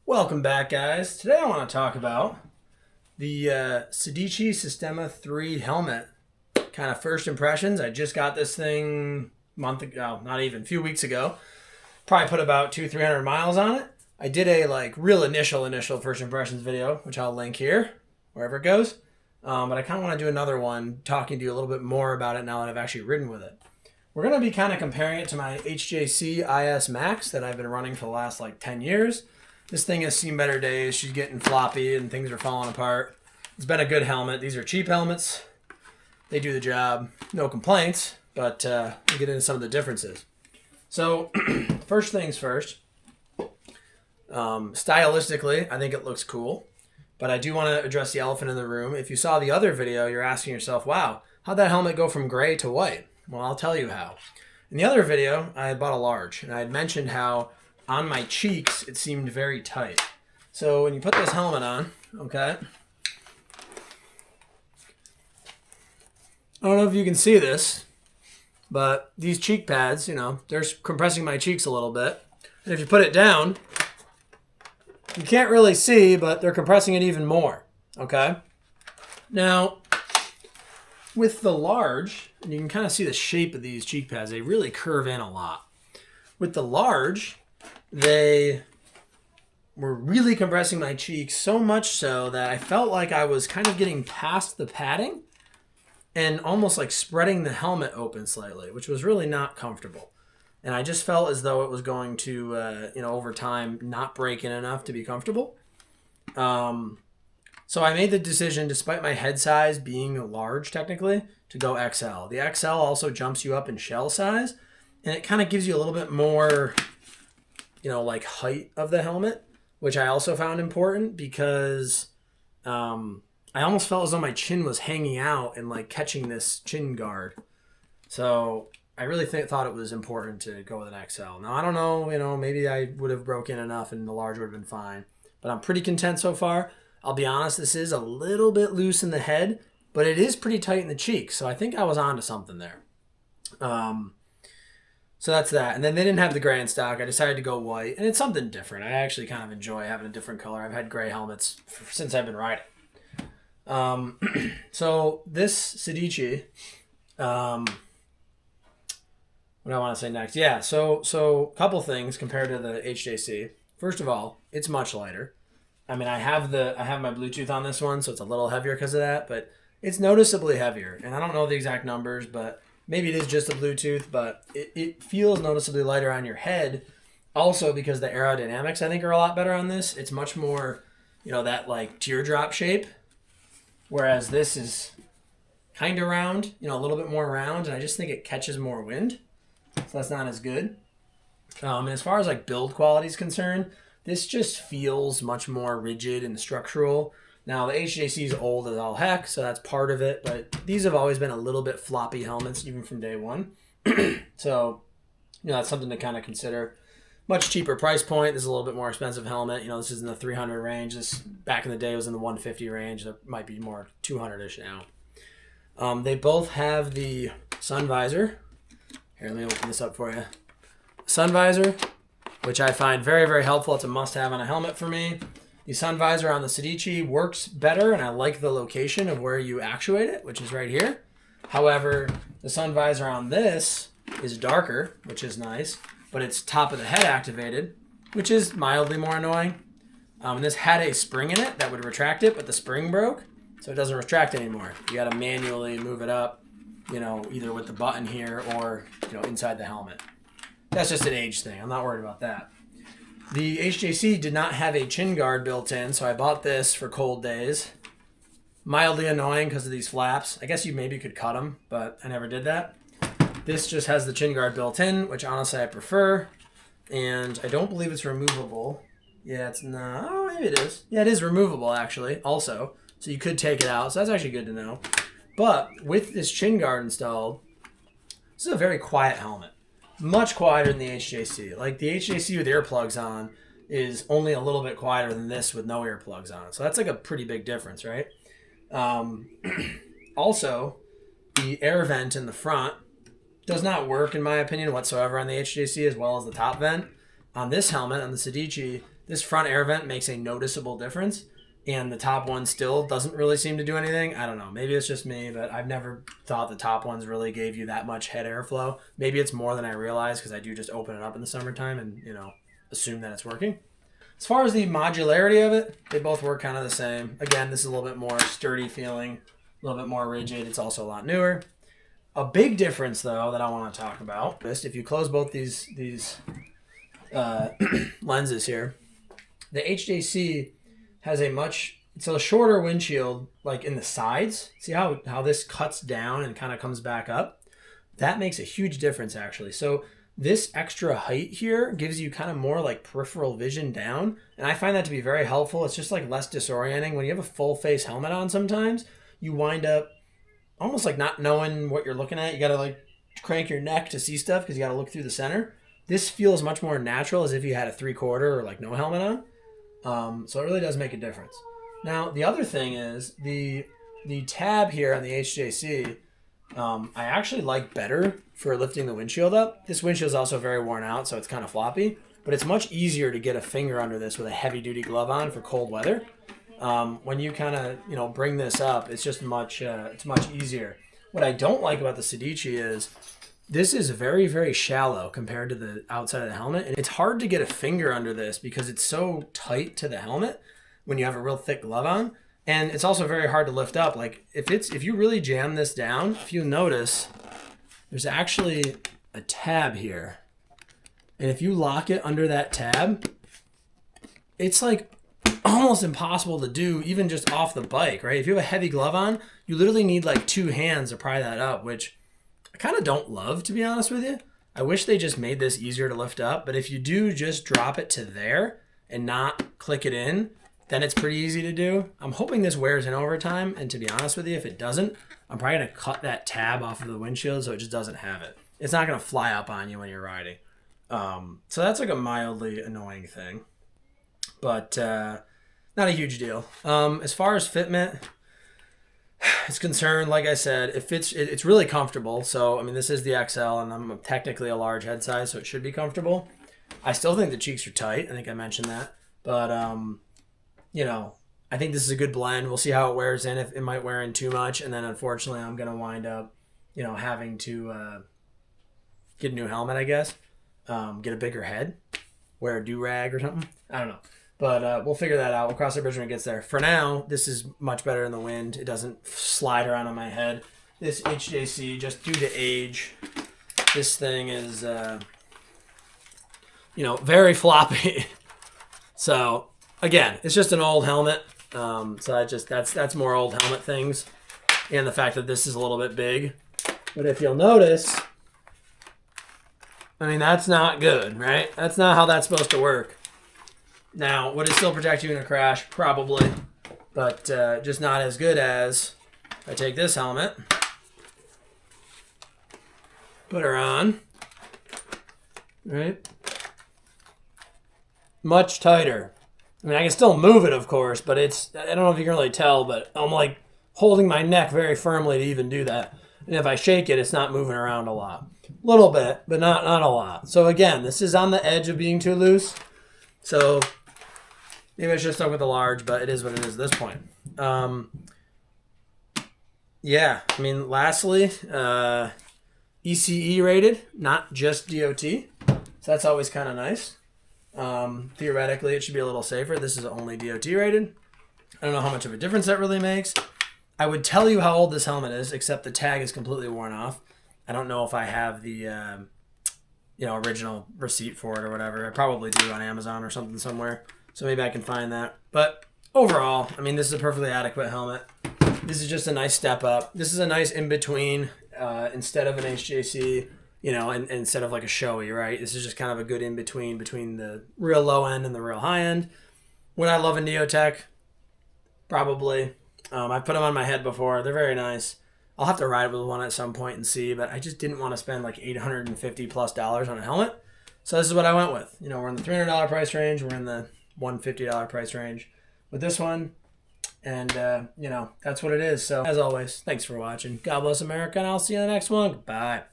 Welcome back, guys. Today I want to talk about the Sedici Sistema 3 helmet. Kind of first impressions. I just got this thing a month ago, not even, a few weeks ago. Probably put about 200-300 miles on it. I did a real initial first impressions video, which I'll link here, wherever it goes. But I kind of want to do another one talking to you a little bit more about it now that I've actually ridden with it. We're going to be kind of comparing it to my HJC IS-MAX that I've been running for the last 10 years. This thing has seen better days. She's getting floppy and things are falling apart. It's been a good helmet. These are cheap helmets. They do the job. No complaints, but we'll get into some of the differences. So first things first, stylistically, I think it looks cool, but I do want to address the elephant in the room. If you saw the other video, you're asking yourself, wow, how'd that helmet go from gray to white? Well, I'll tell you how. In the other video, I had bought a large, and I had mentioned how on my cheeks, it seemed very tight. So when you put this helmet on, okay, I don't know if you can see this, but these cheek pads, they're compressing my cheeks a little bit. And if you put it down, you can't really see, but they're compressing it even more, okay? Now, with the large, and you can kind of see the shape of these cheek pads, they really curve in a lot. With the large, they were really compressing my cheeks, so much so that I felt like I was kind of getting past the padding and almost like spreading the helmet open slightly, which was really not comfortable. And I just felt as though it was going to, over time, not break in enough to be comfortable. So I made the decision, despite my head size being large technically, to go XL. The XL also jumps you up in shell size, and it kind of gives you a little bit more height of the helmet, which I also found important because I almost felt as though my chin was hanging out and catching this chin guard. So I really thought it was important to go with an XL. Now, I don't know, maybe I would have broken enough and the large would have been fine, but I'm pretty content so far. I'll be honest, this is a little bit loose in the head, but it is pretty tight in the cheeks. So I think I was onto something there. So that's that. And then they didn't have the gray in stock. I decided to go white, and it's something different. I actually kind of enjoy having a different color. I've had gray helmets since I've been riding. So this Sedici, what do I want to say next? Yeah, so a couple things compared to the HJC. First of all, it's much lighter. I mean, I have my Bluetooth on this one, so it's a little heavier because of that, but it's noticeably heavier. And I don't know the exact numbers, but maybe it is just a Bluetooth, but it feels noticeably lighter on your head. Also, because the aerodynamics, I think, are a lot better on this. It's much more, that teardrop shape, whereas this is kind of round, a little bit more round, and I just think it catches more wind, so that's not as good. And as far as build quality is concerned, this just feels much more rigid and structural. Now, the HJC is old as all heck, so that's part of it, but these have always been a little bit floppy helmets, even from day one. So, that's something to kind of consider. Much cheaper price point. This is a little bit more expensive helmet. This is in the 300 range. This, back in the day, was in the 150 range. That might be more 200-ish now. They both have the sun visor. Here, let me open this up for you. Sun visor, which I find very, very helpful. It's a must-have on a helmet for me. The sun visor on the Sedici works better, and I like the location of where you actuate it, which is right here. However, the sun visor on this is darker, which is nice, but it's top of the head activated, which is mildly more annoying. And this had a spring in it that would retract it, but the spring broke, so it doesn't retract anymore. You got to manually move it up, either with the button here or, inside the helmet. That's just an age thing. I'm not worried about that. The HJC did not have a chin guard built in, so I bought this for cold days. Mildly annoying because of these flaps. I guess you maybe could cut them, but I never did that. This just has the chin guard built in, which honestly I prefer. And I don't believe it's removable. Yeah, it's not. Oh, maybe it is. Yeah, it is removable, actually, also. So you could take it out, so that's actually good to know. But with this chin guard installed, this is a very quiet helmet. Much quieter than the HJC. The HJC with earplugs on is only a little bit quieter than this with no earplugs on. So that's a pretty big difference, right? Also, the air vent in the front does not work, in my opinion, whatsoever on the HJC, as well as the top vent. On this helmet, on the Sedici, This front air vent makes a noticeable difference, and the top one still doesn't really seem to do anything. I don't know. Maybe it's just me, but I've never thought the top ones really gave you that much head airflow. Maybe it's more than I realize because I do just open it up in the summertime and, assume that it's working. As far as the modularity of it, they both work kind of the same. Again, this is a little bit more sturdy feeling, a little bit more rigid. It's also a lot newer. A big difference, though, that I want to talk about is if you close both these lenses here, the HJC has it's a shorter windshield, like in the sides. See how this cuts down and kind of comes back up? That makes a huge difference, actually. So this extra height here gives you kind of more like peripheral vision down. And I find that to be very helpful. It's just like less disorienting. When you have a full face helmet on sometimes, you wind up almost like not knowing what you're looking at. You got to like crank your neck to see stuff because you got to look through the center. This feels much more natural as if you had a 3/4 or like no helmet on. So it really does make a difference. Now, the other thing is the tab here on the HJC, I actually like better for lifting the windshield up. This windshield is also very worn out, so it's kind of floppy, but it's much easier to get a finger under this with a heavy duty glove on for cold weather. When you kind of, bring this up, it's just it's much easier. What I don't like about the Sedici is this is very, very shallow compared to the outside of the helmet. And it's hard to get a finger under this because it's so tight to the helmet when you have a real thick glove on. And it's also very hard to lift up. Like if you really jam this down, if you notice, there's actually a tab here. And if you lock it under that tab, it's like almost impossible to do even just off the bike, right? If you have a heavy glove on, you literally need like 2 hands to pry that up, which I kind of don't love, to be honest with you. I wish they just made this easier to lift up, but if you do just drop it to there and not click it in, then it's pretty easy to do. I'm hoping this wears in over time, and to be honest with you, if it doesn't, I'm probably gonna cut that tab off of the windshield so it just doesn't have it. It's not gonna fly up on you when you're riding. So that's like a mildly annoying thing, but not a huge deal. As far as fitment is concerned, like I said, it's really comfortable. So, I mean, this is the XL, and I'm technically a large head size, so it should be comfortable. I still think the cheeks are tight. I think I mentioned that. But, I think this is a good blend. We'll see how it wears in. If it might wear in too much, and then unfortunately I'm going to wind up, having to get a new helmet, I guess. Get a bigger head. Wear a do-rag or something. I don't know. But we'll figure that out. We'll cross the bridge when it gets there. For now, this is much better in the wind. It doesn't slide around on my head. This HJC, just due to age, this thing is, very floppy. So, again, it's just an old helmet. So that's more old helmet things. And the fact that this is a little bit big. But if you'll notice, I mean, that's not good, right? That's not how that's supposed to work. Now, would it still protect you in a crash? Probably, but just not as good as I take this helmet, put her on, right? Much tighter. I mean, I can still move it, of course, but I don't know if you can really tell, but I'm like holding my neck very firmly to even do that. And if I shake it, it's not moving around a lot. A little bit, but not a lot. So again, this is on the edge of being too loose. So maybe I should have stuck with the large, but it is what it is at this point. Yeah, I mean, lastly, ECE rated, not just DOT. So that's always kind of nice. Theoretically, it should be a little safer. This is only DOT rated. I don't know how much of a difference that really makes. I would tell you how old this helmet is, except the tag is completely worn off. I don't know if I have the original receipt for it or whatever. I probably do on Amazon or something somewhere. So maybe I can find that. But overall, I mean, this is a perfectly adequate helmet. This is just a nice step up. This is a nice in-between instead of an HJC, and instead of like a Shoei, right? This is just kind of a good in-between between the real low end and the real high end. Would I love a Neotech? Probably. I've put them on my head before. They're very nice. I'll have to ride with one at some point and see, but I just didn't want to spend like $850+ on a helmet. So this is what I went with. We're in the $300 price range. We're in the $150 price range with this one. And, that's what it is. So as always, thanks for watching. God bless America, and I'll see you in the next one. Bye.